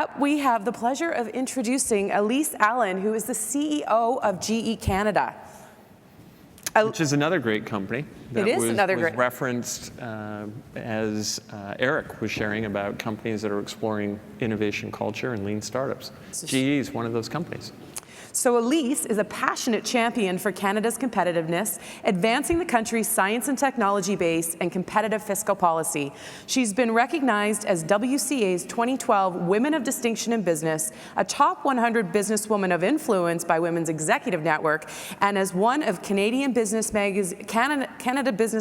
Up, we have the pleasure of introducing Elyse Allan, who is the CEO of GE Canada. Which is another great company that was referenced as Eric was sharing about companies that are exploring innovation culture and lean startups. GE is one of those companies. So Elyse is a passionate champion for Canada's competitiveness, advancing the country's science and technology base and competitive fiscal policy. She's been recognized as WCA's 2012 Women of Distinction in Business, a top 100 businesswoman of influence by Women's Executive Network, and as one of Canada Business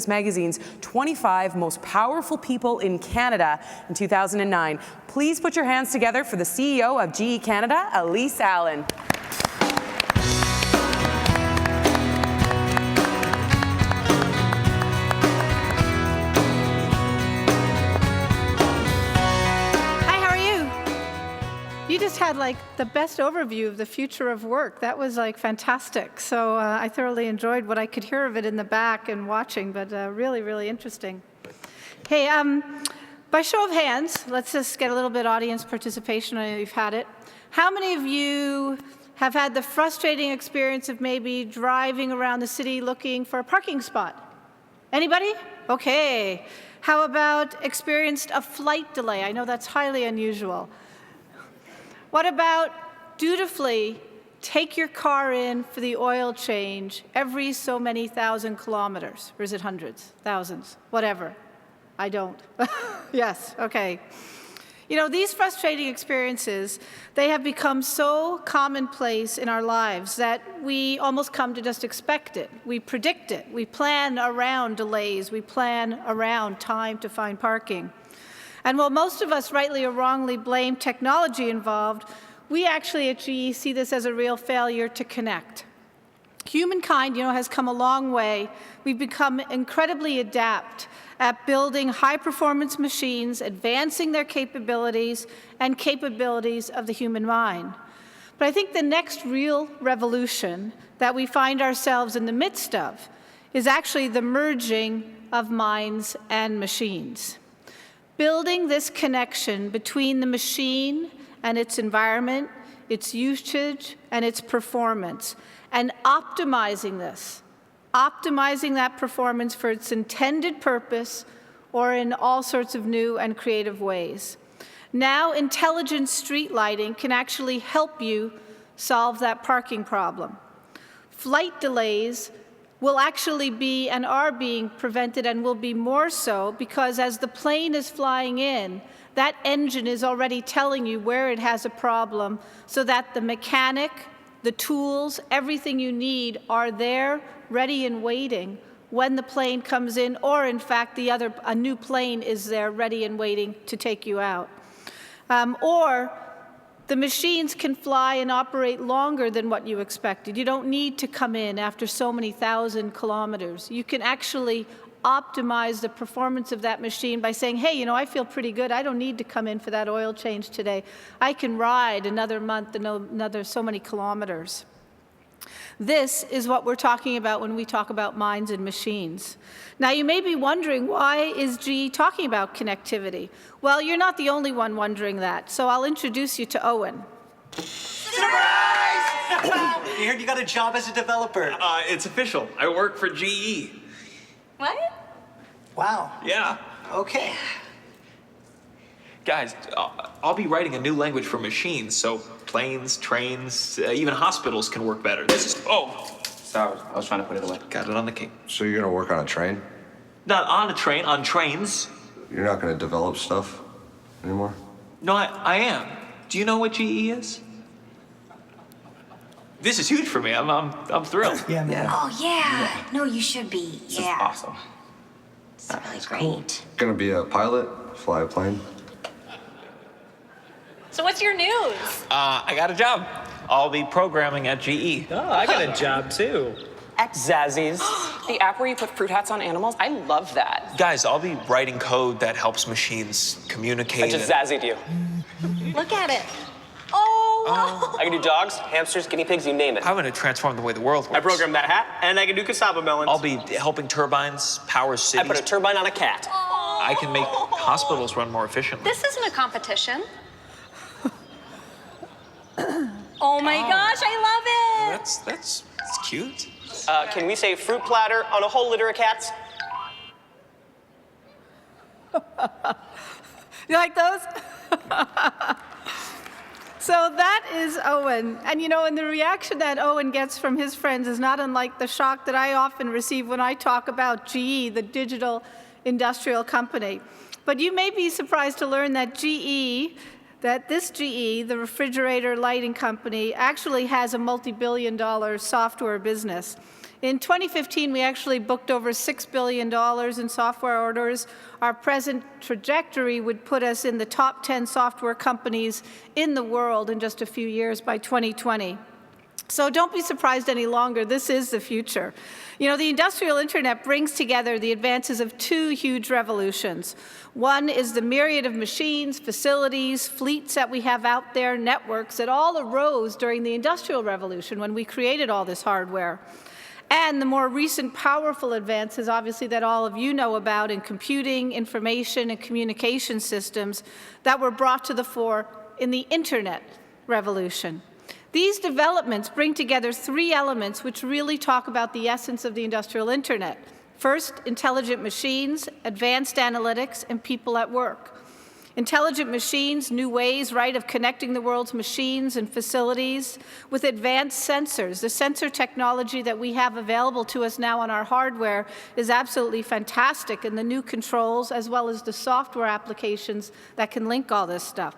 Magazine's 25 most powerful people in Canada in 2009. Please put your hands together for the CEO of GE Canada, Elyse Allan. You just had like the best overview of the future of work. That was like fantastic. So I thoroughly enjoyed what I could hear of it in the back and watching, but really, really interesting. Hey, by show of hands, let's just get a little bit audience participation. I know you've had it. How many of you have had the frustrating experience of maybe driving around the city looking for a parking spot? Anybody? Okay. How about experienced a flight delay? I know that's highly unusual. What about dutifully take your car in for the oil change every so many thousand kilometers? Or is it hundreds, thousands, whatever? I don't. Yes, okay. You know, these frustrating experiences, they have become so commonplace in our lives that we almost come to just expect it. We predict it. We plan around delays. We plan around time to find parking. And while most of us rightly or wrongly blame technology involved, we actually at GE see this as a real failure to connect. Humankind, you know, has come a long way. We've become incredibly adept at building high-performance machines, advancing their capabilities and capabilities of the human mind. But I think the next real revolution that we find ourselves in the midst of is actually the merging of minds and machines. Building this connection between the machine and its environment, its usage, and its performance, and optimizing that performance for its intended purpose or in all sorts of new and creative ways. Now, intelligent street lighting can actually help you solve that parking problem. Flight delays will actually be and are being prevented and will be more so because as the plane is flying in, that engine is already telling you where it has a problem so that the mechanic, the tools, everything you need are there, ready and waiting when the plane comes in, or in fact, a new plane is there ready and waiting to take you out. Or the machines can fly and operate longer than what you expected. You don't need to come in after so many thousand kilometers. You can actually optimize the performance of that machine by saying, hey, you know, I feel pretty good. I don't need to come in for that oil change today. I can ride another month, another so many kilometers. This is what we're talking about when we talk about minds and machines. Now, you may be wondering, why is GE talking about connectivity? Well, you're not the only one wondering that, so I'll introduce you to Owen. Surprise! You heard you got a job as a developer. It's official. I work for GE. What? Wow. Yeah. Okay. Guys, I'll be writing a new language for machines, so planes, trains, even hospitals can work better. This is, Sorry, I was trying to put it away. got it on the cake. So you're gonna work on a train? Not on a train, on trains. You're not gonna develop stuff anymore? No, I am. Do you know what GE is? This is huge for me. I'm thrilled. Yeah, man. Oh, yeah. No, you should be. This is awesome. It's really great. Gonna be a pilot, fly a plane? So what's your news? I got a job. I'll be programming at GE. Oh, I got a job too. Zazzies. The app where you put fruit hats on animals, I love that. Guys, I'll be writing code that helps machines communicate. I just zazzied you. Look at it. Oh, I can do dogs, hamsters, guinea pigs, you name it. I'm gonna transform the way the world works. I programmed that hat, and I can do cassava melons. I'll be helping turbines power I cities. put a turbine on a cat. I can make hospitals run more efficiently. This isn't a competition. Oh my gosh, I love it. That's cute. Can we say fruit platter on a whole litter of cats? You like those? So that is Owen. And and the reaction that Owen gets from his friends is not unlike the shock that I often receive when I talk about GE, the digital industrial company. But you may be surprised to learn that this GE, the refrigerator lighting company, actually has a multi-billion-dollar software business. In 2015, we actually booked over $6 billion in software orders. Our present trajectory would put us in the top 10 software companies in the world in just a few years by 2020. So don't be surprised any longer. This is the future. The industrial internet brings together the advances of two huge revolutions. One is the myriad of machines, facilities, fleets that we have out there, networks that all arose during the Industrial Revolution when we created all this hardware. And the more recent powerful advances, obviously, that all of you know about in computing, information, and communication systems that were brought to the fore in the Internet revolution. These developments bring together three elements which really talk about the essence of the industrial Internet. First, intelligent machines, advanced analytics, and people at work. Intelligent machines, new ways, of connecting the world's machines and facilities with advanced sensors. The sensor technology that we have available to us now on our hardware is absolutely fantastic, and the new controls as well as the software applications that can link all this stuff.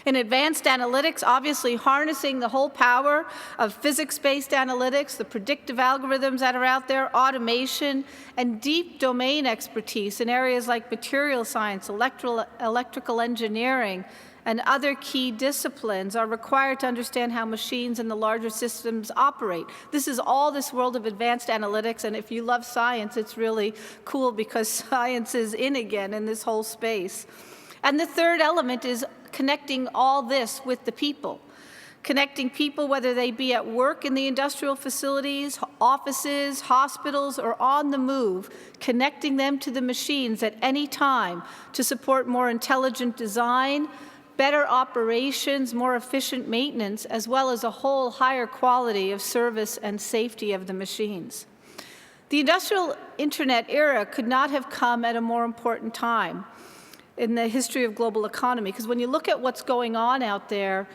In advanced analytics, obviously harnessing the whole power of physics-based analytics, the predictive algorithms that are out there, automation, and deep domain expertise in areas like material science, electrical engineering, and other key disciplines are required to understand how machines and the larger systems operate. This is all this world of advanced analytics, and if you love science, it's really cool because science is in again in this whole space. And the third element is connecting all this with the people. Connecting people, whether they be at work in the industrial facilities, offices, hospitals, or on the move, connecting them to the machines at any time to support more intelligent design, better operations, more efficient maintenance, as well as a whole higher quality of service and safety of the machines. The industrial Internet era could not have come at a more important time in the history of global economy, because when you look at what's going on out there,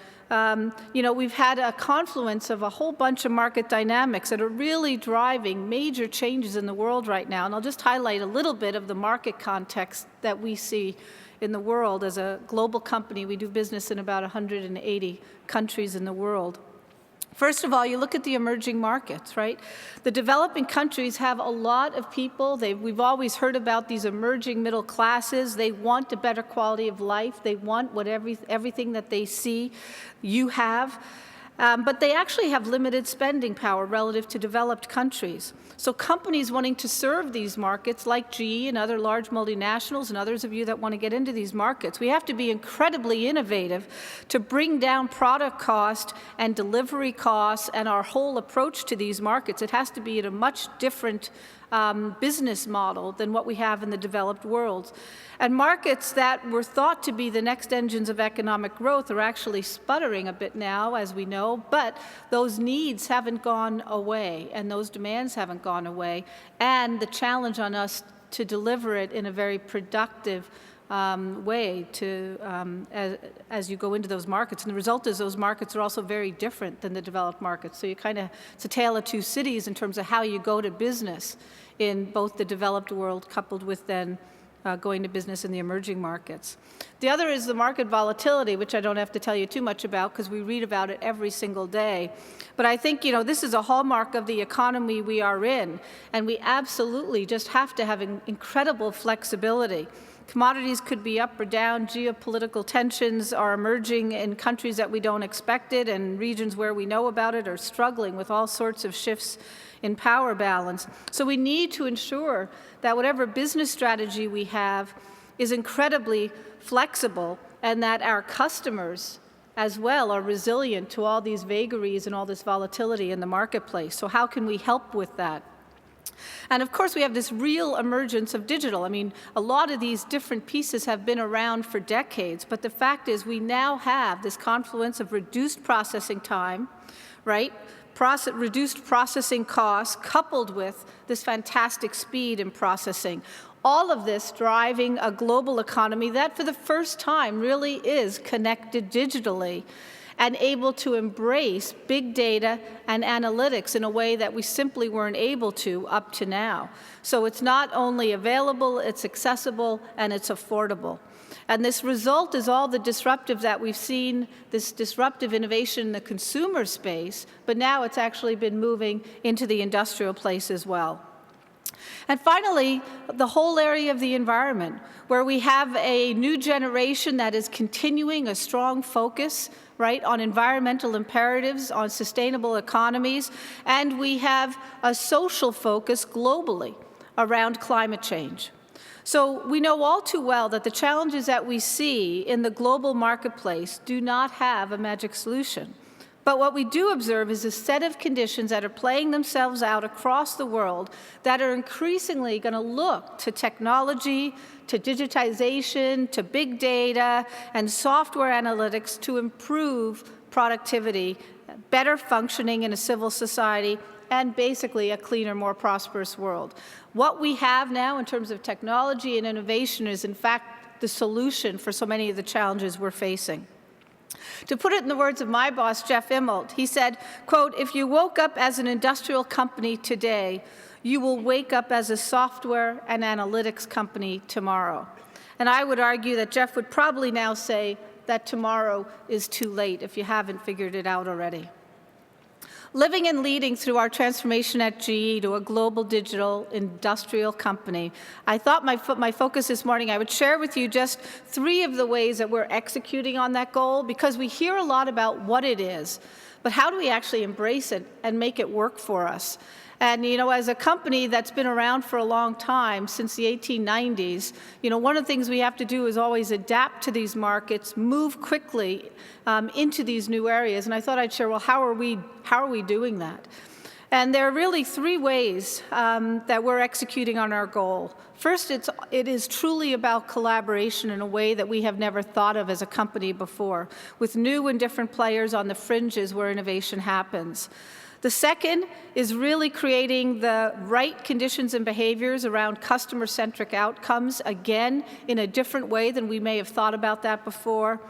we've had a confluence of a whole bunch of market dynamics that are really driving major changes in the world right now. And I'll just highlight a little bit of the market context that we see in the world. As a global company, we do business in about 180 countries in the world. First of all, you look at the emerging markets, right? The developing countries have a lot of people. We've always heard about these emerging middle classes. They want a better quality of life. They want everything that they see you have. But they actually have limited spending power relative to developed countries. So companies wanting to serve these markets, like GE and other large multinationals and others of you that want to get into these markets, we have to be incredibly innovative to bring down product cost and delivery costs and our whole approach to these markets. It has to be at a much different business model than what we have in the developed world. And markets that were thought to be the next engines of economic growth are actually sputtering a bit now, as we know, but those needs haven't gone away and those demands haven't gone away. And the challenge on us to deliver it in a very productive way as you go into those markets. And the result is those markets are also very different than the developed markets. So it's a tale of two cities in terms of how you go to business in both the developed world coupled with then going to business in the emerging markets. The other is the market volatility, which I don't have to tell you too much about because we read about it every single day. But I think, this is a hallmark of the economy we are in, and we absolutely just have to have incredible flexibility. Commodities could be up or down. Geopolitical tensions are emerging in countries that we don't expect it, and regions where we know about it are struggling with all sorts of shifts in power balance. So we need to ensure that whatever business strategy we have is incredibly flexible and that our customers as well are resilient to all these vagaries and all this volatility in the marketplace. So how can we help with that? And of course, we have this real emergence of digital. I mean, a lot of these different pieces have been around for decades, but the fact is we now have this confluence of reduced processing time, right? Reduced processing costs coupled with this fantastic speed in processing. All of this driving a global economy that for the first time really is connected digitally and able to embrace big data and analytics in a way that we simply weren't able to up to now. So it's not only available, it's accessible, and it's affordable. And this result is all the disruptive that we've seen, this disruptive innovation in the consumer space, but now it's actually been moving into the industrial place as well. And finally, the whole area of the environment, where we have a new generation that is continuing a strong focus, right, on environmental imperatives, on sustainable economies, and we have a social focus globally around climate change. So we know all too well that the challenges that we see in the global marketplace do not have a magic solution. But what we do observe is a set of conditions that are playing themselves out across the world that are increasingly going to look to technology, to digitization, to big data, and software analytics to improve productivity, better functioning in a civil society, and basically a cleaner, more prosperous world. What we have now in terms of technology and innovation is, in fact, the solution for so many of the challenges we're facing. To put it in the words of my boss, Jeff Immelt, he said, quote, "If you woke up as an industrial company today, you will wake up as a software and analytics company tomorrow." And I would argue that Jeff would probably now say that tomorrow is too late if you haven't figured it out already. Living and leading through our transformation at GE to a global digital industrial company, I thought my focus this morning, I would share with you just 3 of the ways that we're executing on that goal, because we hear a lot about what it is, but how do we actually embrace it and make it work for us? And, you know, as a company that's been around for a long time, since the 1890s, you know, one of the things we have to do is always adapt to these markets, move quickly into these new areas. And I thought I'd share, well, how are we doing that? And there are really 3 ways that we're executing on our goal. First, it is truly about collaboration in a way that we have never thought of as a company before, with new and different players on the fringes where innovation happens. The second is really creating the right conditions and behaviors around customer-centric outcomes, again, in a different way than we may have thought about that before.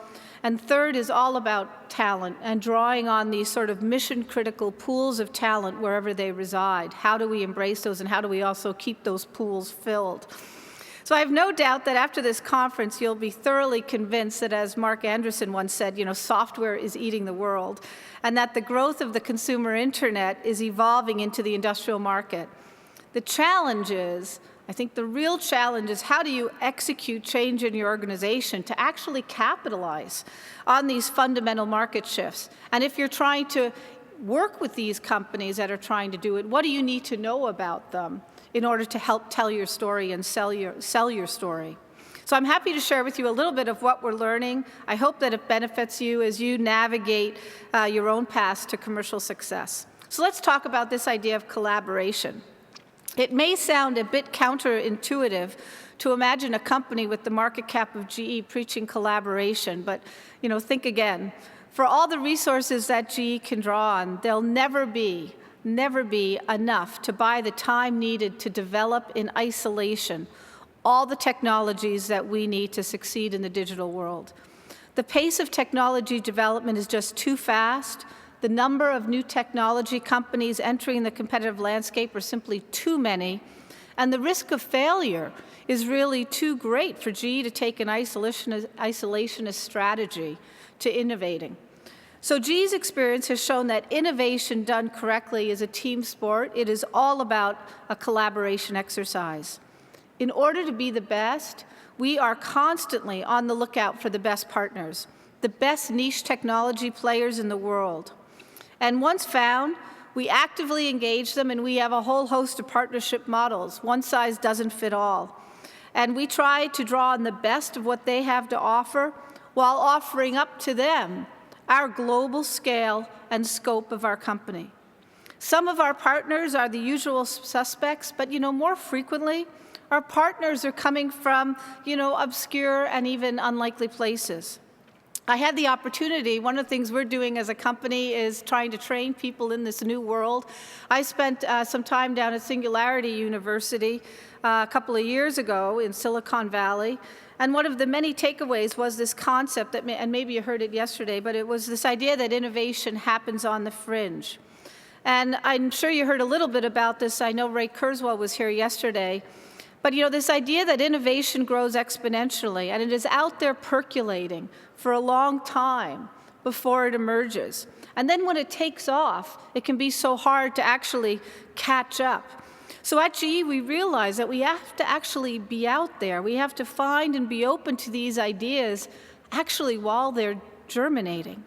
And third is all about talent and drawing on these sort of mission-critical pools of talent wherever they reside. How do we embrace those, and how do we also keep those pools filled? So I have no doubt that after this conference, you'll be thoroughly convinced that, as Mark Anderson once said, you know, software is eating the world, and that the growth of the consumer internet is evolving into the industrial market. The challenge is, I think the real challenge is, how do you execute change in your organization to actually capitalize on these fundamental market shifts? And if you're trying to work with these companies that are trying to do it, what do you need to know about them in order to help tell your story and sell your story? So I'm happy to share with you a little bit of what we're learning. I hope that it benefits you as you navigate your own path to commercial success. So let's talk about this idea of collaboration. It may sound a bit counterintuitive to imagine a company with the market cap of GE preaching collaboration, but you know, think again. For all the resources that GE can draw on, there'll never be enough to buy the time needed to develop in isolation all the technologies that we need to succeed in the digital world. The pace of technology development is just too fast. The number of new technology companies entering the competitive landscape are simply too many, and the risk of failure is really too great for GE to take an isolationist strategy to innovating. So GE's experience has shown that innovation done correctly is a team sport. It is all about a collaboration exercise. In order to be the best, we are constantly on the lookout for the best partners, the best niche technology players in the world. And once found, we actively engage them, and we have a whole host of partnership models. One size doesn't fit all. And we try to draw on the best of what they have to offer while offering up to them our global scale and scope of our company. Some of our partners are the usual suspects, but more frequently, our partners are coming from, obscure and even unlikely places. I had the opportunity, one of the things we're doing as a company is trying to train people in this new world. I spent some time down at Singularity University a couple of years ago in Silicon Valley, and one of the many takeaways was this concept, that, and maybe you heard it yesterday, but it was this idea that innovation happens on the fringe. And I'm sure you heard a little bit about this. I know Ray Kurzweil was here yesterday. But this idea that innovation grows exponentially, and it is out there percolating for a long time before it emerges. And then when it takes off, it can be so hard to actually catch up. So at GE, we realize that we have to actually be out there. We have to find and be open to these ideas actually while they're germinating.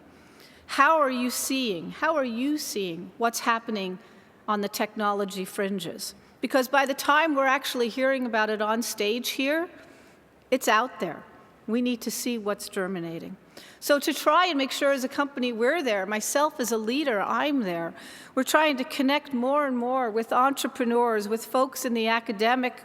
How are you seeing what's happening on the technology fringes? Because by the time we're actually hearing about it on stage here, it's out there. We need to see what's germinating. So to try and make sure as a company we're there, myself as a leader, I'm there. We're trying to connect more and more with entrepreneurs, with folks in the academic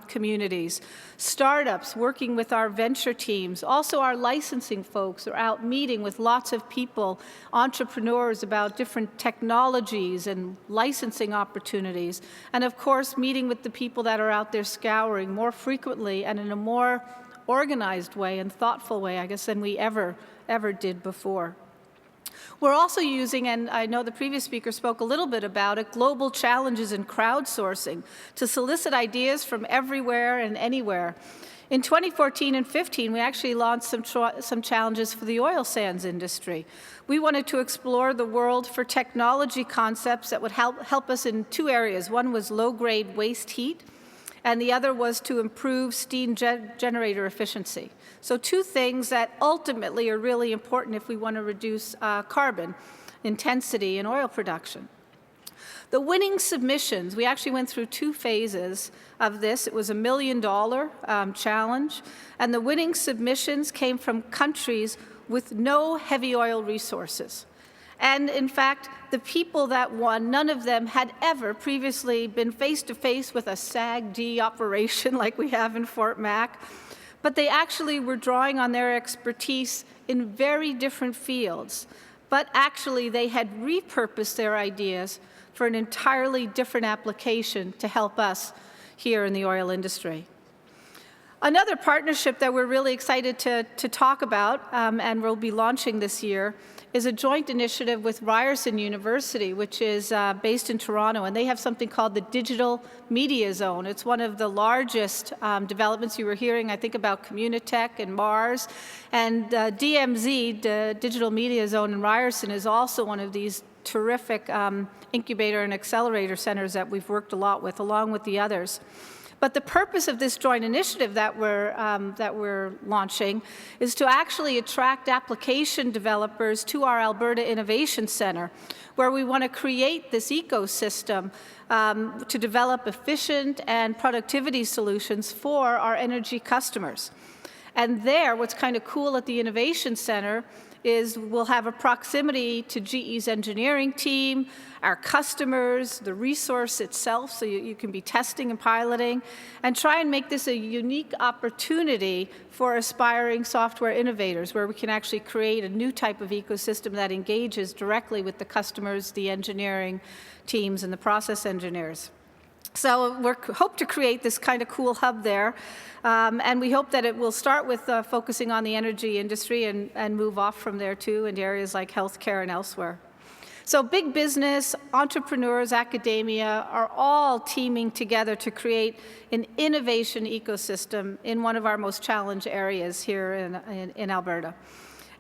communities, startups, working with our venture teams. Also our licensing folks are out meeting with lots of people, entrepreneurs about different technologies and licensing opportunities. And of course, meeting with the people that are out there scouring more frequently and in a more organized way and thoughtful way, I guess, than we ever did before. We're also using, and I know the previous speaker spoke a little bit about it, global challenges in crowdsourcing to solicit ideas from everywhere and anywhere. In 2014 and 15, we actually launched some challenges for the oil sands industry. We wanted to explore the world for technology concepts that would help us in two areas. One was low-grade waste heat, and the other was to improve steam generator efficiency. So two things that ultimately are really important if we want to reduce carbon intensity in oil production. The winning submissions, we actually went through two phases of this. It was a $1 million challenge, and the winning submissions came from countries with no heavy oil resources. And in fact, the people that won, none of them had ever previously been face-to-face with a SAG-D operation like we have in Fort Mac, but they actually were drawing on their expertise in very different fields. But actually, they had repurposed their ideas for an entirely different application to help us here in the oil industry. Another partnership that we're really excited to talk about, and we'll be launching this year, is a joint initiative with Ryerson University, which is based in Toronto, and they have something called the Digital Media Zone. It's one of the largest developments. You were hearing, I think, about Communitech and Mars, and DMZ, the Digital Media Zone in Ryerson, is also one of these terrific incubator and accelerator centers that we've worked a lot with, along with the others. But the purpose of this joint initiative that we're launching is to actually attract application developers to our Alberta Innovation Center, where we want to create this ecosystem to develop efficient and productivity solutions for our energy customers. And there, what's kind of cool at the Innovation Center is we'll have a proximity to GE's engineering team, our customers, the resource itself, so you can be testing and piloting, and try and make this a unique opportunity for aspiring software innovators, where we can actually create a new type of ecosystem that engages directly with the customers, the engineering teams, and the process engineers. So we hope to create this kind of cool hub there, and we hope that it will start with focusing on the energy industry and move off from there too into areas like healthcare and elsewhere. So big business, entrepreneurs, academia are all teaming together to create an innovation ecosystem in one of our most challenged areas here in Alberta.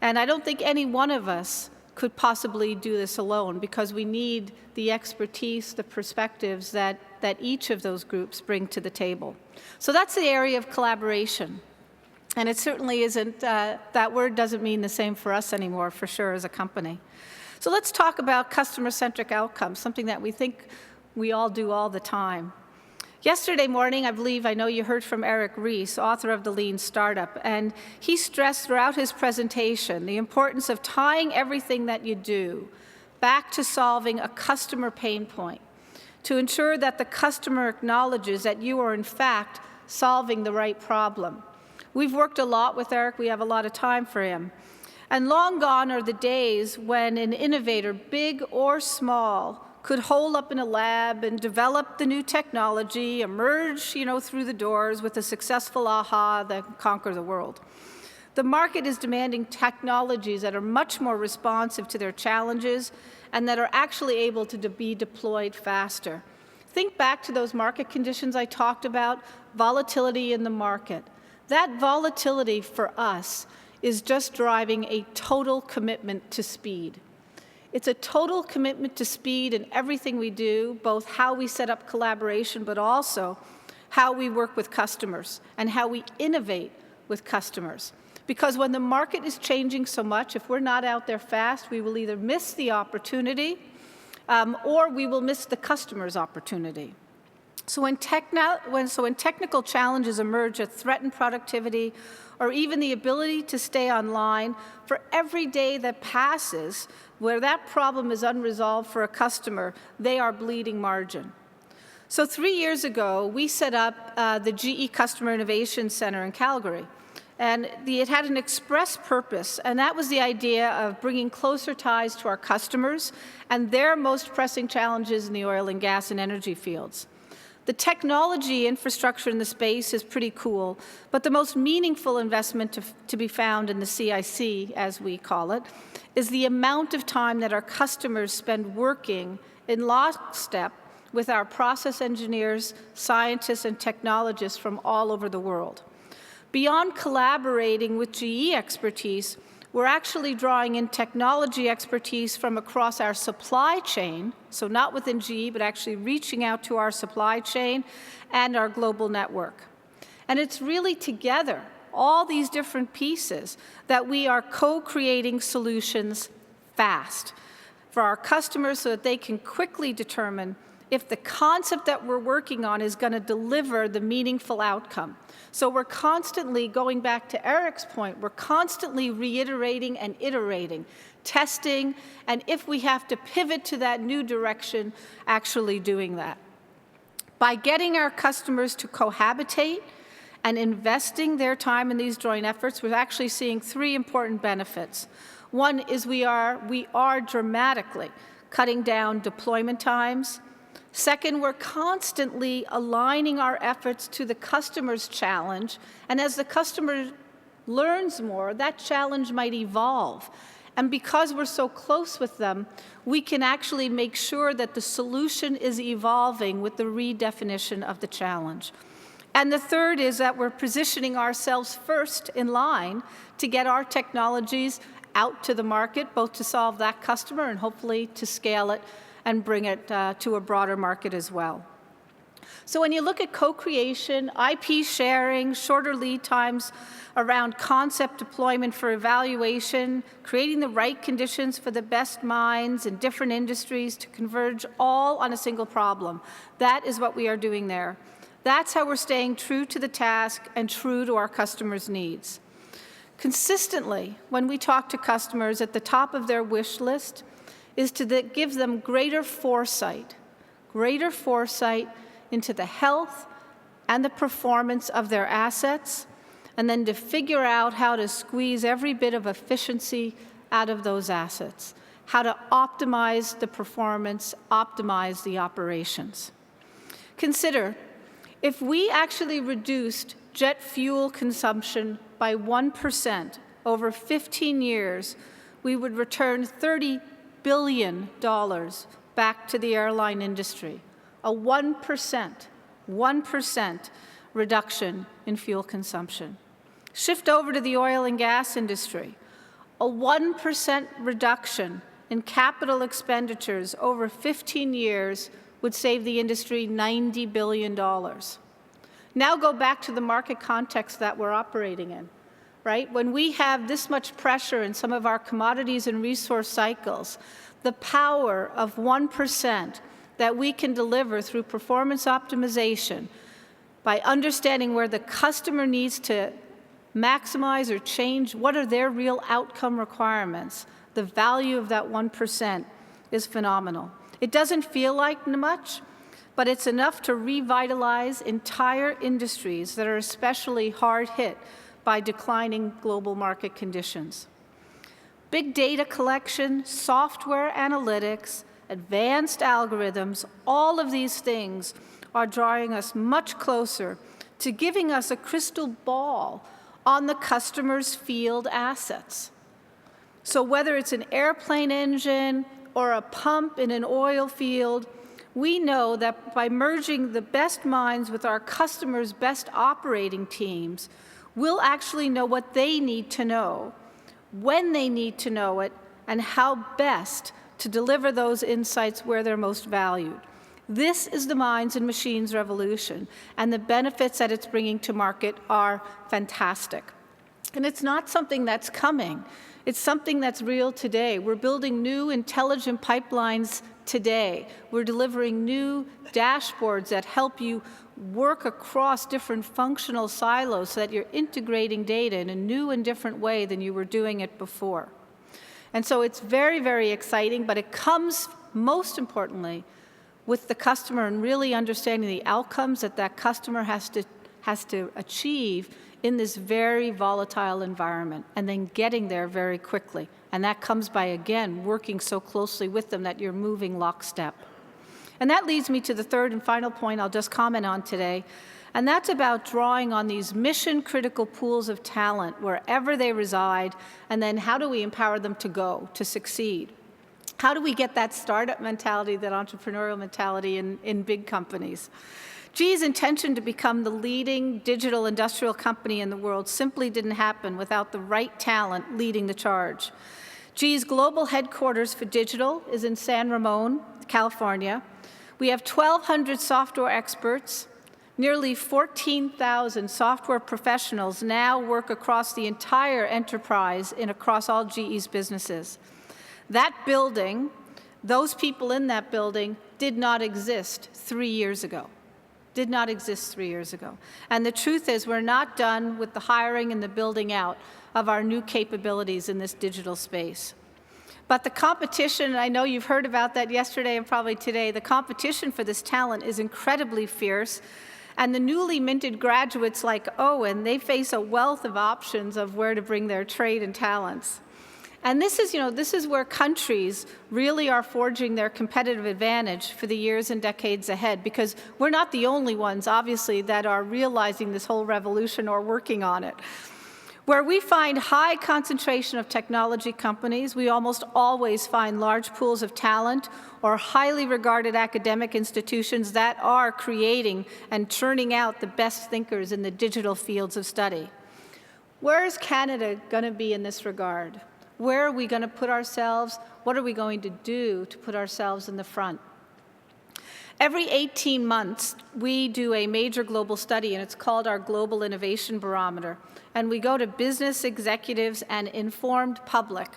And I don't think any one of us could possibly do this alone, because we need the expertise, the perspectives that each of those groups bring to the table. So that's the area of collaboration. And it certainly isn't, that word doesn't mean the same for us anymore, for sure, as a company. So let's talk about customer-centric outcomes, something that we think we all do all the time. Yesterday morning, I know you heard from Eric Ries, author of The Lean Startup, and he stressed throughout his presentation the importance of tying everything that you do back to solving a customer pain point, to ensure that the customer acknowledges that you are, in fact, solving the right problem. We've worked a lot with Eric. We have a lot of time for him. And long gone are the days when an innovator, big or small, could hole up in a lab and develop the new technology, emerge, through the doors with a successful aha that conquer the world. The market is demanding technologies that are much more responsive to their challenges and that are actually able to be deployed faster. Think back to those market conditions I talked about, volatility in the market. That volatility for us is just driving a total commitment to speed. It's a total commitment to speed in everything we do, both how we set up collaboration, but also how we work with customers and how we innovate with customers. Because when the market is changing so much, if we're not out there fast, we will either miss the opportunity or we will miss the customer's opportunity. So when technical challenges emerge that threaten productivity or even the ability to stay online, for every day that passes where that problem is unresolved for a customer, they are bleeding margin. So 3 years ago, we set up the GE Customer Innovation Center in Calgary. And it had an express purpose, and that was the idea of bringing closer ties to our customers and their most pressing challenges in the oil and gas and energy fields. The technology infrastructure in the space is pretty cool, but the most meaningful investment to be found in the CIC, as we call it, is the amount of time that our customers spend working in lockstep with our process engineers, scientists, and technologists from all over the world. Beyond collaborating with GE expertise, we're actually drawing in technology expertise from across our supply chain, so not within GE, but actually reaching out to our supply chain and our global network. And it's really together, all these different pieces, that we are co-creating solutions fast for our customers so that they can quickly determine if the concept that we're working on is going to deliver the meaningful outcome. So we're constantly, going back to Eric's point, we're constantly reiterating and iterating, testing, and if we have to pivot to that new direction, actually doing that. By getting our customers to cohabitate and investing their time in these joint efforts, we're actually seeing 3 important benefits. One is we are dramatically cutting down deployment times. Second, we're constantly aligning our efforts to the customer's challenge, and as the customer learns more, that challenge might evolve. And because we're so close with them, we can actually make sure that the solution is evolving with the redefinition of the challenge. And the third is that we're positioning ourselves first in line to get our technologies out to the market, both to solve that customer and hopefully to scale it and bring it to a broader market as well. So when you look at co-creation, IP sharing, shorter lead times around concept deployment for evaluation, creating the right conditions for the best minds in different industries to converge all on a single problem, that is what we are doing there. That's how we're staying true to the task and true to our customers' needs. Consistently, when we talk to customers, at the top of their wish list is to give them greater foresight into the health and the performance of their assets, and then to figure out how to squeeze every bit of efficiency out of those assets, how to optimize the performance, optimize the operations. Consider, if we actually reduced jet fuel consumption by 1% over 15 years, we would return $30 billion back to the airline industry. A 1% reduction in fuel consumption. Shift over to the oil and gas industry. A 1% reduction in capital expenditures over 15 years would save the industry $90 billion. Now go back to the market context that we're operating in, right? When we have this much pressure in some of our commodities and resource cycles, the power of 1% that we can deliver through performance optimization by understanding where the customer needs to maximize or change, what are their real outcome requirements, the value of that 1% is phenomenal. It doesn't feel like much, but it's enough to revitalize entire industries that are especially hard hit by declining global market conditions. Big data collection, software analytics, advanced algorithms, all of these things are drawing us much closer to giving us a crystal ball on the customer's field assets. So whether it's an airplane engine or a pump in an oil field, we know that by merging the best minds with our customers' best operating teams, we'll actually know what they need to know, when they need to know it, and how best to deliver those insights where they're most valued. This is the minds and machines revolution, and the benefits that it's bringing to market are fantastic. And it's not something that's coming. It's something that's real today. We're building new intelligent pipelines today. We're delivering new dashboards that help you work across different functional silos so that you're integrating data in a new and different way than you were doing it before. And so it's very, very exciting, but it comes most importantly with the customer and really understanding the outcomes that that customer has to achieve in this very volatile environment, and then getting there very quickly. And that comes by, again, working so closely with them that you're moving lockstep. And that leads me to the third and final point I'll just comment on today, and that's about drawing on these mission-critical pools of talent wherever they reside, and then how do we empower them to go, to succeed? How do we get that startup mentality, that entrepreneurial mentality in big companies? GE's intention to become the leading digital industrial company in the world simply didn't happen without the right talent leading the charge. GE's global headquarters for digital is in San Ramon, California. We have 1,200 software experts. Nearly 14,000 software professionals now work across the entire enterprise and across all GE's businesses. That building, those people in that building, did not exist 3 years ago. Did not exist 3 years ago. And the truth is, we're not done with the hiring and the building out of our new capabilities in this digital space. But the competition, and I know you've heard about that yesterday and probably today, the competition for this talent is incredibly fierce. And the newly minted graduates like Owen, they face a wealth of options of where to bring their trade and talents. And this is where countries really are forging their competitive advantage for the years and decades ahead, because we're not the only ones, obviously, that are realizing this whole revolution or working on it. Where we find high concentration of technology companies, we almost always find large pools of talent or highly regarded academic institutions that are creating and churning out the best thinkers in the digital fields of study. Where is Canada going to be in this regard? Where are we going to put ourselves? What are we going to do to put ourselves in the front? Every 18 months, we do a major global study, and it's called our Global Innovation Barometer. And we go to business executives and informed public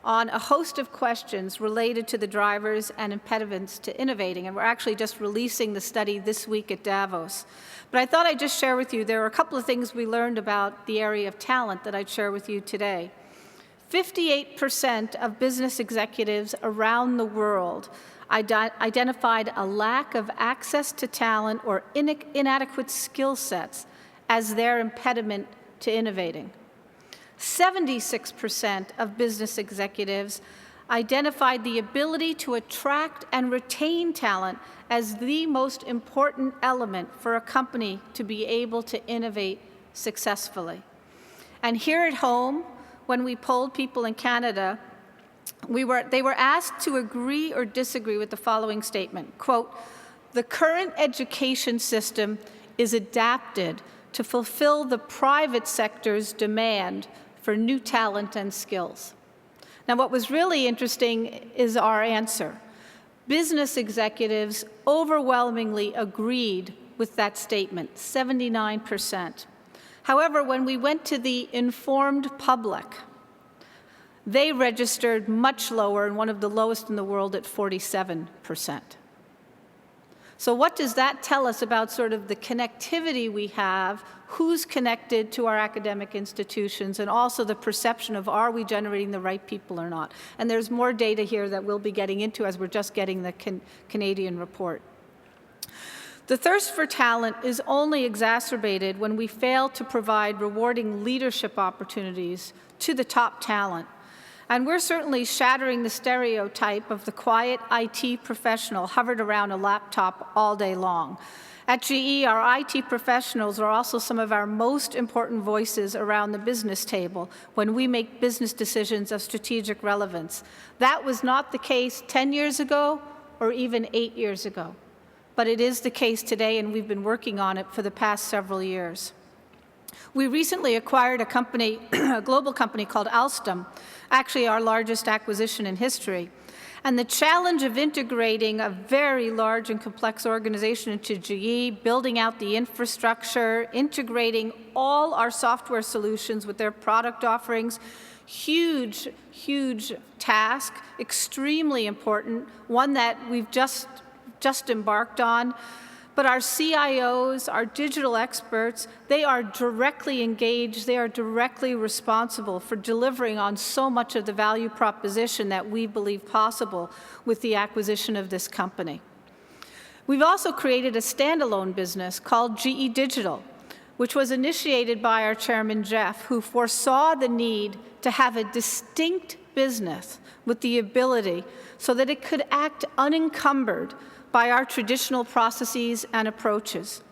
on a host of questions related to the drivers and impediments to innovating. And we're actually just releasing the study this week at Davos. But I thought I'd just share with you, there are a couple of things we learned about the area of talent that I'd share with you today. 58% of business executives around the world identified a lack of access to talent or inadequate skill sets as their impediment to innovating. 76% of business executives identified the ability to attract and retain talent as the most important element for a company to be able to innovate successfully. And here at home, when we polled people in Canada, they were asked to agree or disagree with the following statement, quote, "The current education system is adapted to fulfill the private sector's demand for new talent and skills." Now, what was really interesting is our answer. Business executives overwhelmingly agreed with that statement, 79%. However, when we went to the informed public, they registered much lower, and one of the lowest in the world at 47%. So what does that tell us about sort of the connectivity we have, who's connected to our academic institutions, and also the perception of are we generating the right people or not? And there's more data here that we'll be getting into as we're just getting the Canadian report. The thirst for talent is only exacerbated when we fail to provide rewarding leadership opportunities to the top talent. And we're certainly shattering the stereotype of the quiet IT professional hovered around a laptop all day long. At GE, our IT professionals are also some of our most important voices around the business table when we make business decisions of strategic relevance. That was not the case 10 years ago or even 8 years ago. But it is the case today, and we've been working on it for the past several years. We recently acquired a company, a global company called Alstom, actually our largest acquisition in history. And the challenge of integrating a very large and complex organization into GE, building out the infrastructure, integrating all our software solutions with their product offerings, huge, huge task, extremely important, one that we've just embarked on. But our CIOs, our digital experts, they are directly engaged, they are directly responsible for delivering on so much of the value proposition that we believe possible with the acquisition of this company. We've also created a standalone business called GE Digital, which was initiated by our chairman, Jeff, who foresaw the need to have a distinct business with the ability so that it could act unencumbered by our traditional processes and approaches.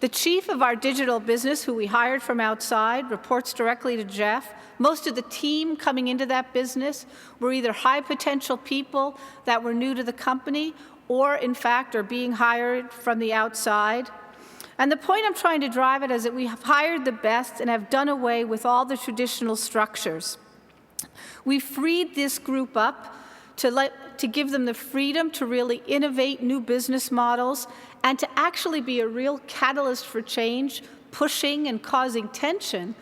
The chief of our digital business, who we hired from outside, reports directly to Jeff. Most of the team coming into that business were either high potential people that were new to the company or, in fact, are being hired from the outside. And the point I'm trying to drive at is that we have hired the best and have done away with all the traditional structures. We freed this group up to give them the freedom to really innovate new business models and to actually be a real catalyst for change, pushing and causing tension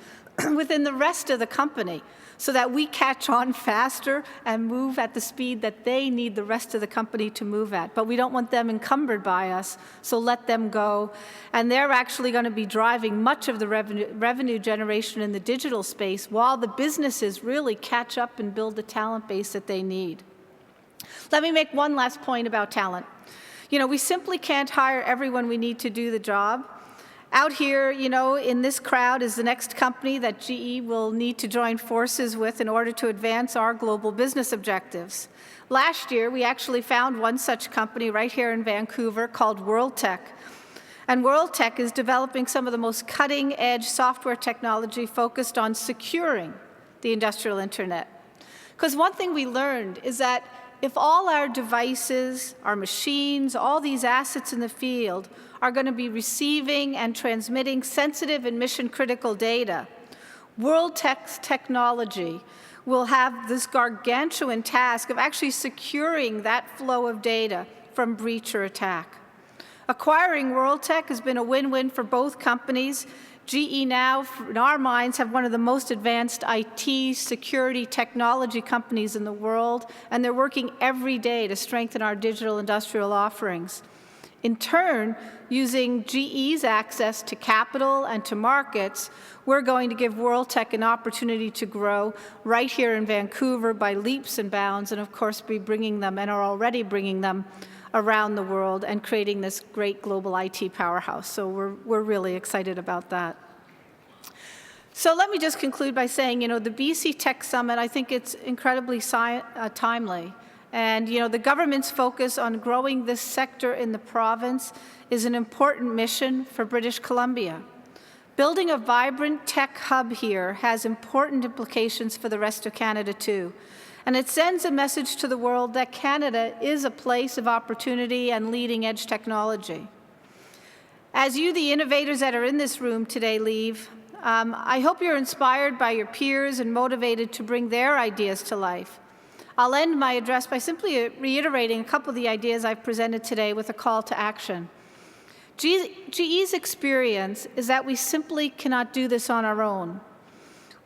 within the rest of the company so that we catch on faster and move at the speed that they need the rest of the company to move at. But we don't want them encumbered by us, so let them go. And they're actually going to be driving much of the revenue generation in the digital space while the businesses really catch up and build the talent base that they need. Let me make one last point about talent. You know, we simply can't hire everyone we need to do the job. Out here, you know, in this crowd is the next company that GE will need to join forces with in order to advance our global business objectives. Last year, we actually found one such company right here in Vancouver called WorldTech. And WorldTech is developing some of the most cutting-edge software technology focused on securing the industrial internet. Because one thing we learned is that if all our devices, our machines, all these assets in the field are going to be receiving and transmitting sensitive and mission-critical data, WorldTech's technology will have this gargantuan task of actually securing that flow of data from breach or attack. Acquiring WorldTech has been a win-win for both companies. GE now, in our minds, have one of the most advanced IT security technology companies in the world, and they're working every day to strengthen our digital industrial offerings. In turn, using GE's access to capital and to markets, we're going to give WorldTech an opportunity to grow right here in Vancouver by leaps and bounds, and of course be bringing them, and are already bringing them, around the world and creating this great global IT powerhouse. So we're really excited about that. So let me just conclude by saying, you know, the BCTECH Summit, I think it's incredibly timely. And, you know, the government's focus on growing this sector in the province is an important mission for British Columbia. Building a vibrant tech hub here has important implications for the rest of Canada, too. And it sends a message to the world that Canada is a place of opportunity and leading-edge technology. As you, the innovators that are in this room today, leave, I hope you're inspired by your peers and motivated to bring their ideas to life. I'll end my address by simply reiterating a couple of the ideas I've presented today with a call to action. GE's experience is that we simply cannot do this on our own.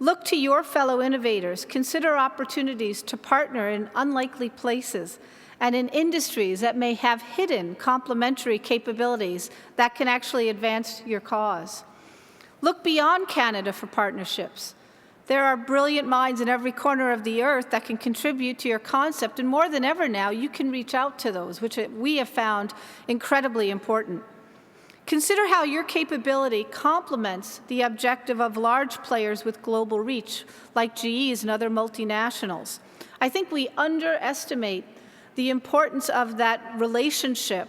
Look to your fellow innovators. Consider opportunities to partner in unlikely places and in industries that may have hidden complementary capabilities that can actually advance your cause. Look beyond Canada for partnerships. There are brilliant minds in every corner of the earth that can contribute to your concept, and more than ever now, you can reach out to those, which we have found incredibly important. Consider how your capability complements the objective of large players with global reach, like GEs and other multinationals. I think we underestimate the importance of that relationship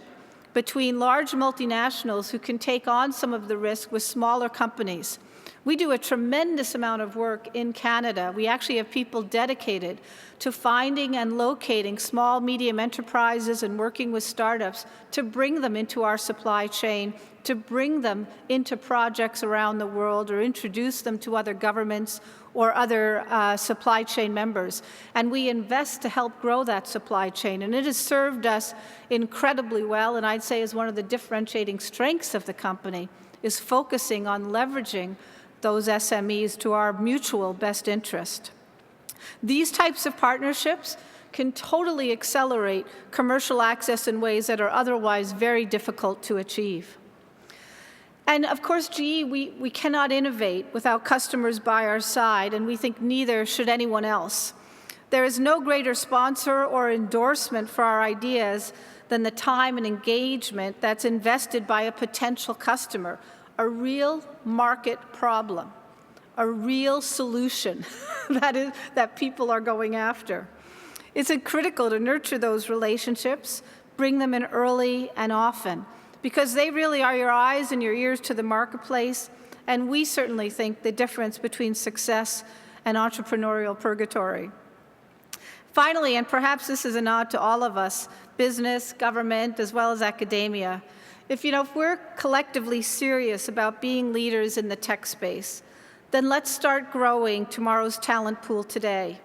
between large multinationals who can take on some of the risk with smaller companies. We do a tremendous amount of work in Canada. We actually have people dedicated to finding and locating small, medium enterprises and working with startups to bring them into our supply chain, to bring them into projects around the world or introduce them to other governments or other supply chain members. And we invest to help grow that supply chain. And it has served us incredibly well, and I'd say is one of the differentiating strengths of the company, is focusing on leveraging those SMEs to our mutual best interest. These types of partnerships can totally accelerate commercial access in ways that are otherwise very difficult to achieve. And of course, GE, we cannot innovate without customers by our side, and we think neither should anyone else. There is no greater sponsor or endorsement for our ideas than the time and engagement that's invested by a potential customer. A real market problem, a real solution that people are going after. It's critical to nurture those relationships, bring them in early and often, because they really are your eyes and your ears to the marketplace, and we certainly think the difference between success and entrepreneurial purgatory. Finally, and perhaps this is a nod to all of us, business, government, as well as academia, if we're collectively serious about being leaders in the tech space, then let's start growing tomorrow's talent pool today.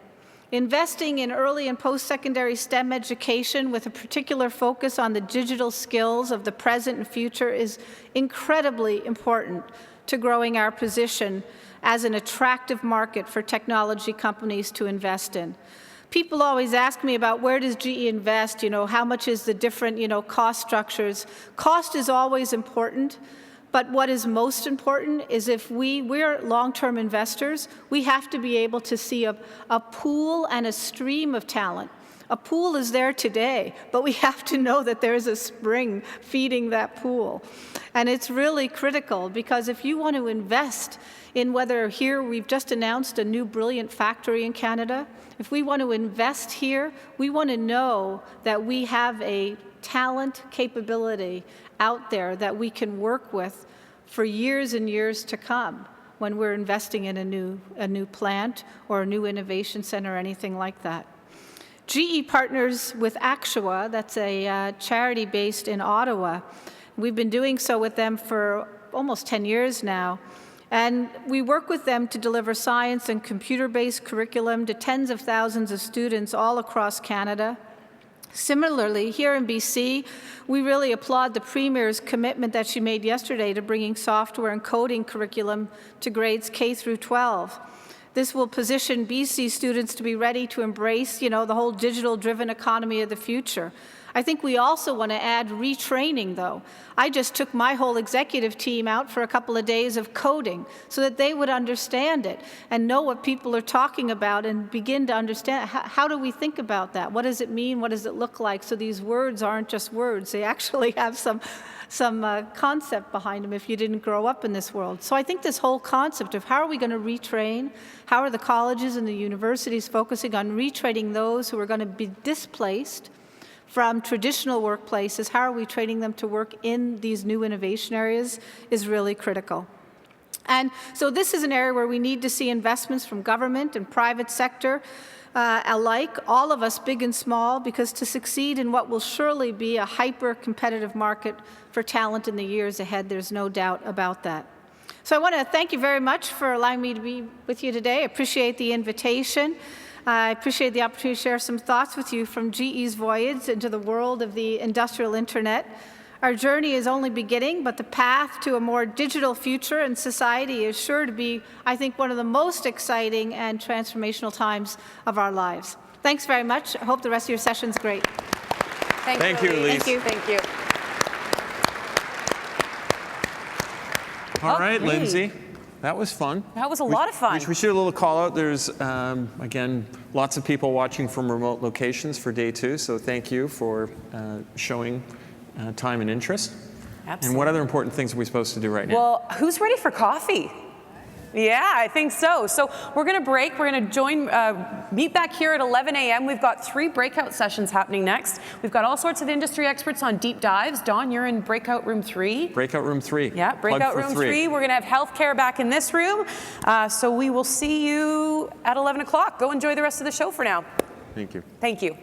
Investing in early and post-secondary STEM education with a particular focus on the digital skills of the present and future is incredibly important to growing our position as an attractive market for technology companies to invest in. People always ask me about where does GE invest, how much is the different, cost structures. Cost is always important, but what is most important is if we're long-term investors, we have to be able to see a pool and a stream of talent. A pool is there today, but we have to know that there's a spring feeding that pool. And it's really critical, because if you want to invest in whether here we've just announced a new brilliant factory in Canada, if we want to invest here, we want to know that we have a talent capability out there that we can work with for years and years to come when we're investing in a new plant or a new innovation center or anything like that. GE partners with Actua, that's a charity based in Ottawa. We've been doing so with them for almost 10 years now. And we work with them to deliver science and computer-based curriculum to tens of thousands of students all across Canada. Similarly, here in BC, we really applaud the Premier's commitment that she made yesterday to bringing software and coding curriculum to grades K through 12. This will position BC students to be ready to embrace, the whole digital-driven economy of the future. I think we also want to add retraining, though. I just took my whole executive team out for a couple of days of coding so that they would understand it and know what people are talking about and begin to understand how do we think about that? What does it mean? What does it look like? So these words aren't just words. They actually have some concept behind them if you didn't grow up in this world. So I think this whole concept of how are we going to retrain, how are the colleges and the universities focusing on retraining those who are going to be displaced from traditional workplaces, how are we training them to work in these new innovation areas is really critical. And so this is an area where we need to see investments from government and private sector alike, all of us big and small, because to succeed in what will surely be a hyper-competitive market for talent in the years ahead, there's no doubt about that. So I want to thank you very much for allowing me to be with you today. I appreciate the invitation. I appreciate the opportunity to share some thoughts with you from GE's voyage into the world of the industrial internet. Our journey is only beginning, but the path to a more digital future and society is sure to be, I think, one of the most exciting and transformational times of our lives. Thanks very much. I hope the rest of your session's great. Thank you, Elyse. Thank you. Thank you. All right, Lindsay. That was fun. That was a lot of fun. We should do a little call out. There's, again, lots of people watching from remote locations for day 2, so thank you for showing time and interest. Absolutely. And what other important things are we supposed to do right now? Well, who's ready for coffee? Yeah, I think so. So we're going to break. We're going to meet back here at 11 a.m. We've got 3 breakout sessions happening next. We've got all sorts of industry experts on deep dives. Dawn, you're in breakout room 3. Breakout room 3. Yeah, breakout room 3. We're going to have healthcare back in this room. So we will see you at 11 o'clock. Go enjoy the rest of the show for now. Thank you. Thank you.